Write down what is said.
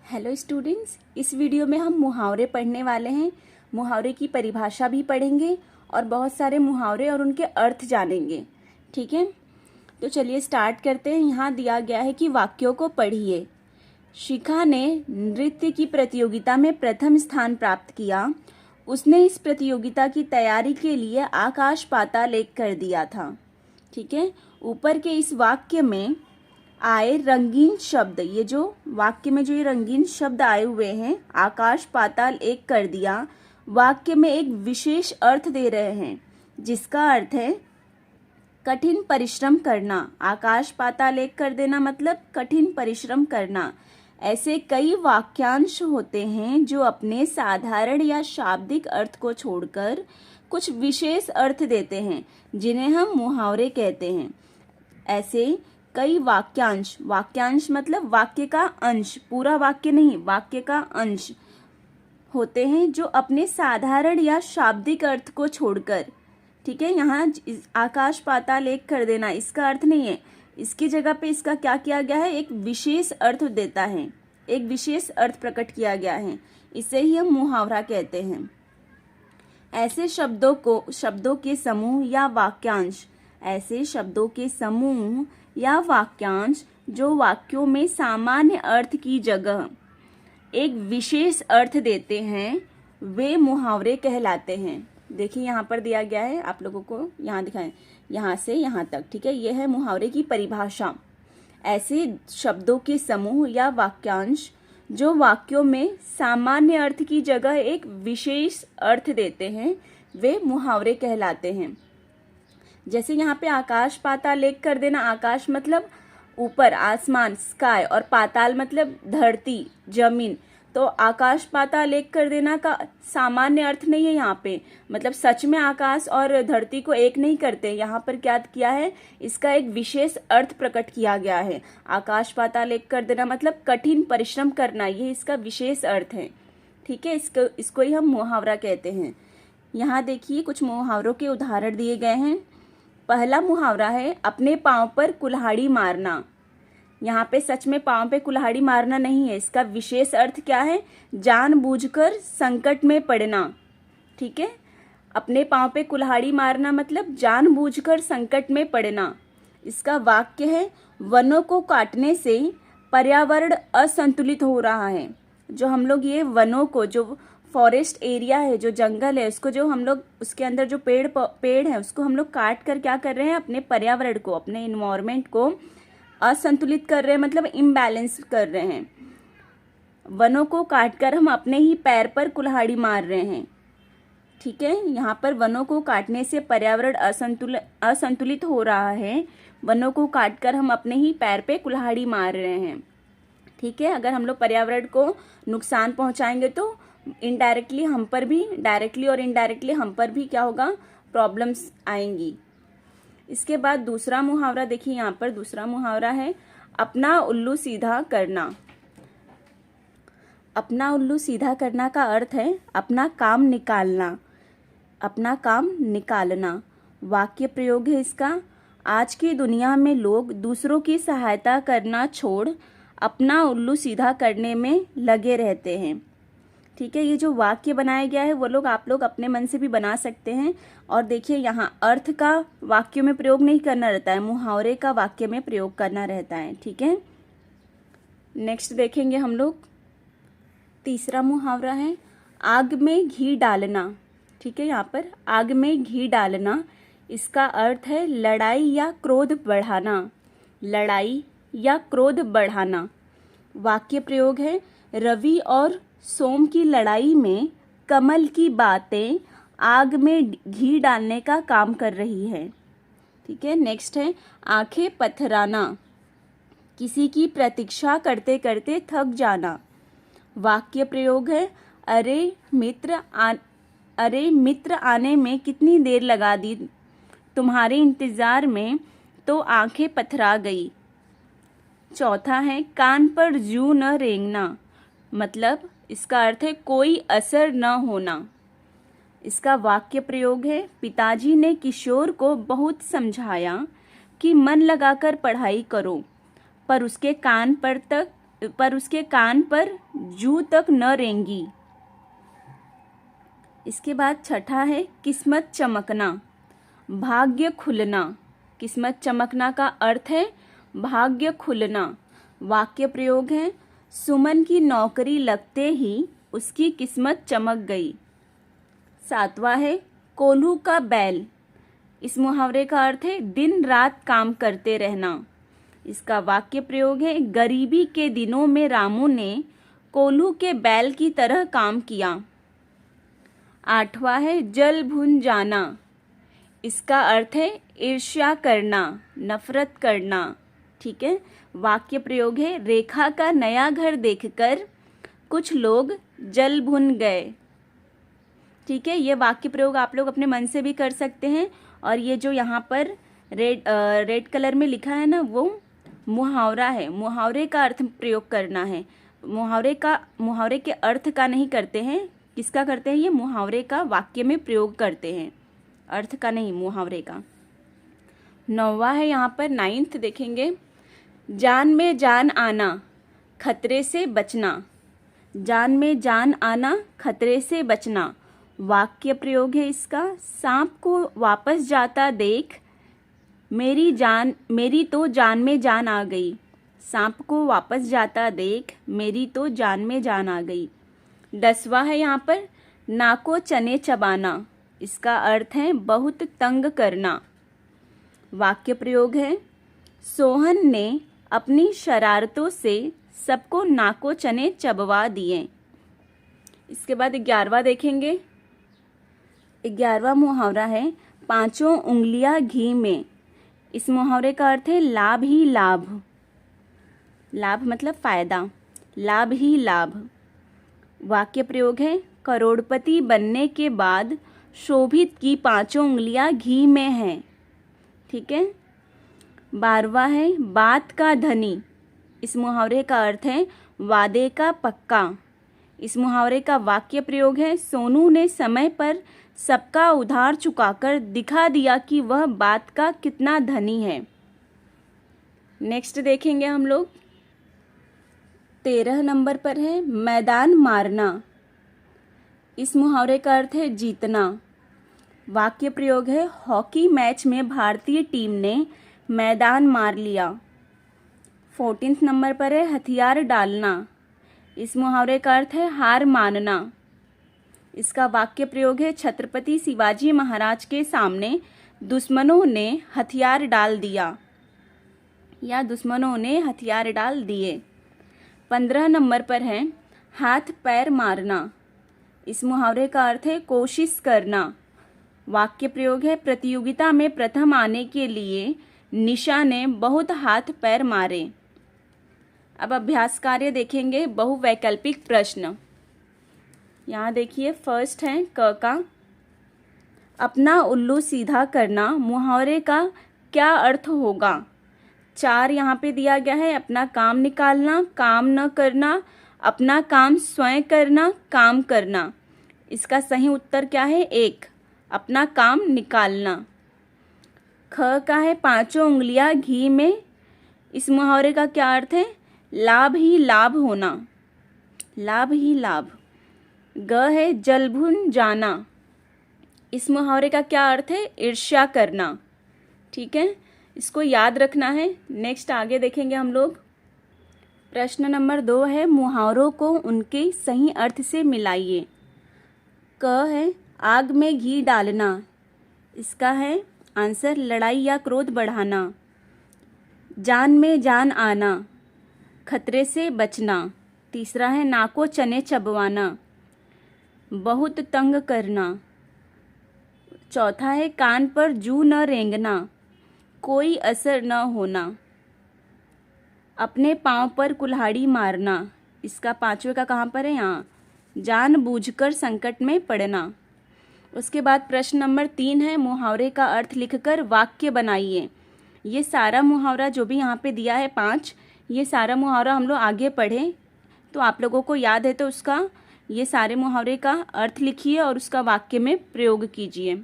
Hello students, इस video में हम मुहावरे पढ़ने वाले हैं। मुहावरे की परिभाषा भी पढ़ेंगे और बहुत सारे मुहावरे और उनके अर्थ जानेंगे। ठीक है, तो चलिए स्टार्ट करते हैं। यहाँ दिया गया है कि वाक्यों को पढ़िए। शिखा ने नृत्य की प्रतियोगिता में प्रथम स्थान प्राप्त किया। उसने इस प्रतियोगिता की तैयारी के लिए आकाश पाताल एक कर दिया था। ठीक है, ऊपर के इस वाक्य में आए रंगीन शब्द, ये जो वाक्य में जो ये रंगीन शब्द आए हुए हैं, आकाश पाताल एक कर दिया, वाक्य में एक विशेष अर्थ दे रहे हैं, जिसका अर्थ है कठिन परिश्रम करना। आकाश पाताल एक कर देना मतलब कठिन परिश्रम करना। ऐसे कई वाक्यांश होते हैं जो अपने साधारण या शाब्दिक अर्थ को छोड़कर कुछ विशेष अर्थ देते हैं, जिन्हें हम मुहावरे कहते हैं। ऐसे कई वाक्यांश, वाक्यांश मतलब वाक्य का अंश, पूरा वाक्य नहीं, वाक्य का अंश होते हैं जो अपने साधारण या शाब्दिक अर्थ को छोड़कर, ठीक है, यहाँ आकाश पाताल एक कर देना इसका अर्थ नहीं है, इसकी जगह पे इसका क्या किया गया है, एक विशेष अर्थ देता है, एक विशेष अर्थ प्रकट किया गया है, इसे ही हम मुहावरा कहते हैं। ऐसे शब्दों के समूह या वाक्यांश, ऐसे शब्दों के समूह या वाक्यांश जो वाक्यों में सामान्य अर्थ की जगह एक विशेष अर्थ देते हैं, वे मुहावरे कहलाते हैं। देखिए यहाँ पर दिया गया है, आप लोगों को यहाँ दिखाएं, यहाँ से यहाँ तक। ठीक है, यह है मुहावरे की परिभाषा। ऐसे शब्दों के समूह या वाक्यांश जो वाक्यों में सामान्य अर्थ की जगह एक विशेष अर्थ देते हैं, वे मुहावरे कहलाते हैं। जैसे यहाँ पे आकाश पाताल एक कर देना, आकाश मतलब ऊपर आसमान, स्काई, और पाताल मतलब धरती, जमीन। तो आकाश पाताल एक कर देना का सामान्य अर्थ नहीं है यहाँ पे, मतलब सच में आकाश और धरती को एक नहीं करते। यहाँ पर क्या किया है, इसका एक विशेष अर्थ प्रकट किया गया है। आकाश पाताल एक कर देना मतलब कठिन परिश्रम करना, ये इसका विशेष अर्थ है। ठीक है, इसको ही हम मुहावरा कहते हैं। यहाँ देखिए कुछ मुहावरों के उदाहरण दिए गए हैं। पहला मुहावरा है अपने पाँव पर कुल्हाड़ी मारना। यहाँ पे सच में पाँव पे कुल्हाड़ी मारना नहीं है, इसका विशेष अर्थ क्या है, जानबूझकर संकट में पड़ना। ठीक है, अपने पाँव पे कुल्हाड़ी मारना मतलब जानबूझकर संकट में पड़ना। इसका वाक्य है वनों को काटने से पर्यावरण असंतुलित हो रहा है। जो हम लोग ये वनों को, जो फॉरेस्ट एरिया है, जो जंगल है, उसको जो हम लोग, उसके अंदर जो पेड़ है, उसको हम लोग काट कर क्या कर रहे हैं, अपने पर्यावरण को, अपने इन्वायरमेंट को असंतुलित कर रहे हैं, मतलब इम्बैलेंस कर रहे हैं। वनों को काटकर हम अपने ही पैर पर कुल्हाड़ी मार रहे हैं। ठीक है, यहाँ पर वनों को काटने से पर्यावरण असंतुलित हो रहा है, वनों को काटकर हम अपने ही पैर पे कुल्हाड़ी मार रहे हैं। ठीक है, अगर हम लोग पर्यावरण को नुकसान पहुंचाएंगे तो इनडायरेक्टली हम पर भी, डायरेक्टली और इनडायरेक्टली हम पर भी क्या होगा, प्रॉब्लम्स आएंगी। इसके बाद दूसरा मुहावरा देखिए, यहाँ पर दूसरा मुहावरा है अपना उल्लू सीधा करना। अपना उल्लू सीधा करना का अर्थ है अपना काम निकालना, अपना काम निकालना। वाक्य प्रयोग है इसका, आज की दुनिया में लोग दूसरों की सहायता करना छोड़ अपना उल्लू सीधा करने में लगे रहते हैं। ठीक है, ये जो वाक्य बनाया गया है वो आप लोग अपने मन से भी बना सकते हैं। और देखिए यहाँ अर्थ का वाक्य में प्रयोग नहीं करना रहता है, मुहावरे का वाक्य में प्रयोग करना रहता है। ठीक है, नेक्स्ट देखेंगे हम लोग। तीसरा मुहावरा है आग में घी डालना। ठीक है, यहाँ पर आग में घी डालना, इसका अर्थ है लड़ाई या क्रोध बढ़ाना, लड़ाई या क्रोध बढ़ाना। वाक्य प्रयोग है रवि और सोम की लड़ाई में कमल की बातें आग में घी डालने का काम कर रही है। ठीक है, नेक्स्ट है आंखें पथराना, किसी की प्रतीक्षा करते करते थक जाना। वाक्य प्रयोग है अरे मित्र आने में कितनी देर लगा दी, तुम्हारे इंतजार में तो आंखें पथरा गई। चौथा है कान पर जूं न रेंगना, मतलब इसका अर्थ है कोई असर न होना। इसका वाक्य प्रयोग है पिताजी ने किशोर को बहुत समझाया कि मन लगाकर पढ़ाई करो, पर उसके कान पर तक उसके कान पर जू तक न रेंगी। इसके बाद छठा है किस्मत चमकना, भाग्य खुलना। किस्मत चमकना का अर्थ है भाग्य खुलना। वाक्य प्रयोग है सुमन की नौकरी लगते ही उसकी किस्मत चमक गई। सातवां है कोल्हू का बैल। इस मुहावरे का अर्थ है दिन रात काम करते रहना। इसका वाक्य प्रयोग है गरीबी के दिनों में रामू ने कोल्हू के बैल की तरह काम किया। आठवां है जल भुन जाना। इसका अर्थ है ईर्ष्या करना, नफरत करना। ठीक है। वाक्य प्रयोग है रेखा का नया घर देखकर कुछ लोग जल भुन गए। ठीक है। ये वाक्य प्रयोग आप लोग अपने मन से भी कर सकते हैं, और ये जो यहाँ पर रेड कलर में लिखा है ना, वो मुहावरा है। मुहावरे का अर्थ प्रयोग करना है। मुहावरे के अर्थ का नहीं करते हैं। किसका करते हैं? ये मुहावरे का वाक्य में प्रयोग करते हैं, अर्थ का नहीं, मुहावरे का। 9वां है यहाँ पर 9th देखेंगे, जान में जान आना, खतरे से बचना। जान में जान आना, खतरे से बचना। वाक्य प्रयोग है इसका सांप को वापस जाता देख मेरी तो जान में जान आ गई। सांप को वापस जाता देख मेरी तो जान में जान आ गई। 10वां है यहाँ पर नाको चने चबाना। इसका अर्थ है बहुत तंग करना। वाक्य प्रयोग है सोहन ने अपनी शरारतों से सबको नाको चने चबवा दिए। इसके बाद 11वां देखेंगे। 11वां मुहावरा है पांचों उंगलियां घी में। इस मुहावरे का अर्थ है लाभ ही लाभ। लाभ मतलब फायदा, लाभ ही लाभ। वाक्य प्रयोग है करोड़पति बनने के बाद शोभित की पांचों उंगलियां घी में हैं। ठीक है। 12वां है बात का धनी। इस मुहावरे का अर्थ है वादे का पक्का। इस मुहावरे का वाक्य प्रयोग है सोनू ने समय पर सबका उधार चुकाकर दिखा दिया कि वह बात का कितना धनी है। नेक्स्ट देखेंगे हम लोग। 13 नंबर पर है मैदान मारना। इस मुहावरे का अर्थ है जीतना। वाक्य प्रयोग है हॉकी मैच में भारतीय टीम ने मैदान मार लिया। 14 नंबर पर है हथियार डालना। इस मुहावरे का अर्थ है हार मानना। इसका वाक्य प्रयोग है छत्रपति शिवाजी महाराज के सामने दुश्मनों ने हथियार डाल दिया, या दुश्मनों ने हथियार डाल दिए। 15 नंबर पर है हाथ पैर मारना। इस मुहावरे का अर्थ है कोशिश करना। वाक्य प्रयोग है प्रतियोगिता में प्रथम आने के लिए निशा ने बहुत हाथ पैर मारे। अब अभ्यास कार्य देखेंगे, बहुवैकल्पिक प्रश्न। यहाँ देखिए फर्स्ट है क का अपना उल्लू सीधा करना मुहावरे का क्या अर्थ होगा। 4 यहाँ पे दिया गया है अपना काम निकालना, काम न करना, अपना काम स्वयं करना, काम करना। इसका सही उत्तर क्या है? 1 अपना काम निकालना। ख का है पांचों उंगलियां घी में। इस मुहावरे का क्या अर्थ है? लाभ ही लाभ होना, लाभ ही लाभ। ग है जलभुन जाना। इस मुहावरे का क्या अर्थ है? ईर्ष्या करना। ठीक है, इसको याद रखना है। नेक्स्ट आगे देखेंगे हम लोग। प्रश्न नंबर 2 है मुहावरों को उनके सही अर्थ से मिलाइए। क है आग में घी डालना। इसका है आंसर लड़ाई या क्रोध बढ़ाना। जान में जान आना, खतरे से बचना। तीसरा है नाको चने चबवाना, बहुत तंग करना। चौथा है कान पर जू न रेंगना, कोई असर न होना। अपने पाँव पर कुल्हाड़ी मारना। इसका 5वें का कहाँ पर है? यहाँ जानबूझकर संकट में पड़ना। उसके बाद प्रश्न नंबर 3 है मुहावरे का अर्थ लिखकर वाक्य बनाइए। ये सारा मुहावरा जो भी यहाँ पे दिया है 5, ये सारा मुहावरा हम लोग आगे पढ़ें तो आप लोगों को याद है, तो उसका ये सारे मुहावरे का अर्थ लिखिए और उसका वाक्य में प्रयोग कीजिए।